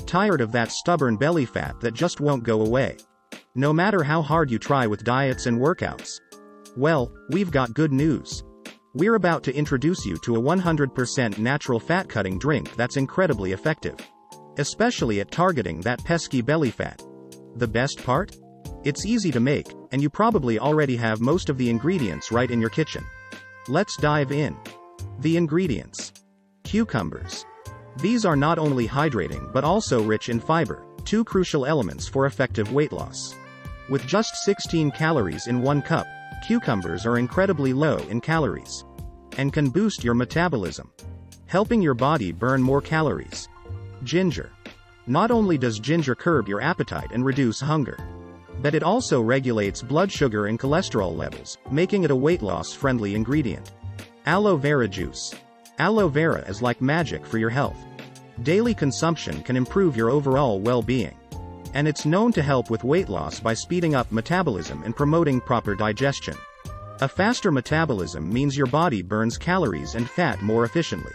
tired of that stubborn belly fat that just won't go away? No matter how hard you try with diets and workouts? Well, we've got good news. We're about to introduce you to a 100% natural fat-cutting drink that's incredibly effective, especially at targeting that pesky belly fat. The best part? It's easy to make, and you probably already have most of the ingredients right in your kitchen. Let's dive in. The ingredients. Cucumbers. These are not only hydrating but also rich in fiber, two crucial elements for effective weight loss. With just 16 calories in 1 cup, cucumbers are incredibly low in calories and can boost your metabolism, helping your body burn more calories. Ginger. Not only does ginger curb your appetite and reduce hunger, but it also regulates blood sugar and cholesterol levels, making it a weight loss-friendly ingredient. Aloe vera juice. Aloe vera is like magic for your health. Daily consumption can improve your overall well-being, and it's known to help with weight loss by speeding up metabolism and promoting proper digestion. A faster metabolism means your body burns calories and fat more efficiently.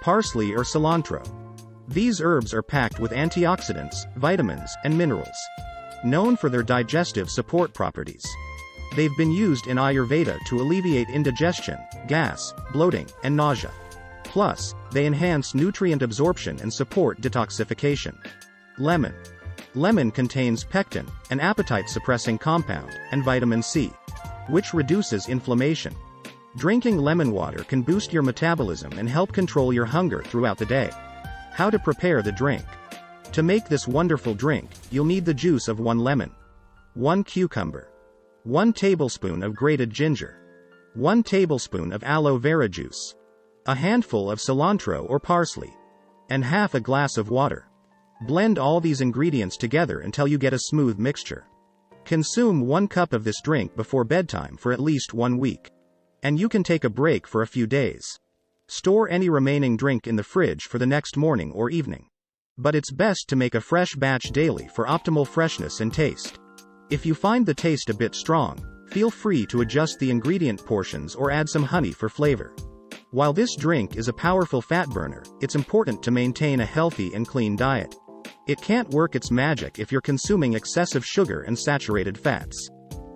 Parsley or cilantro. These herbs are packed with antioxidants, vitamins, and minerals, known for their digestive support properties. They've been used in Ayurveda to alleviate indigestion, gas, bloating, and nausea. Plus, they enhance nutrient absorption and support detoxification. Lemon. Lemon contains pectin, an appetite-suppressing compound, and vitamin C, which reduces inflammation. Drinking lemon water can boost your metabolism and help control your hunger throughout the day. How to prepare the drink. To make this wonderful drink, you'll need the juice of 1 lemon, 1 cucumber, 1 tablespoon of grated ginger, 1 tablespoon of aloe vera juice, a handful of cilantro or parsley, and half a glass of water. Blend all these ingredients together until you get a smooth mixture. Consume 1 cup of this drink before bedtime for at least 1 week, and you can take a break for a few days. Store any remaining drink in the fridge for the next morning or evening. But it's best to make a fresh batch daily for optimal freshness and taste. If you find the taste a bit strong, feel free to adjust the ingredient portions or add some honey for flavor. While this drink is a powerful fat burner, it's important to maintain a healthy and clean diet. It can't work its magic if you're consuming excessive sugar and saturated fats.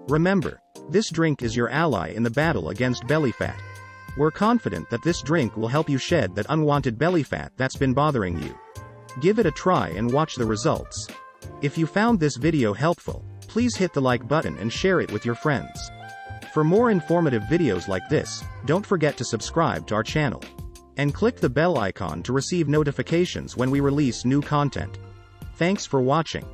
Remember, this drink is your ally in the battle against belly fat. We're confident that this drink will help you shed that unwanted belly fat that's been bothering you. Give it a try and watch the results. If you found this video helpful, please hit the like button and share it with your friends. For more informative videos like this, don't forget to subscribe to our channel and click the bell icon to receive notifications when we release new content. Thanks for watching.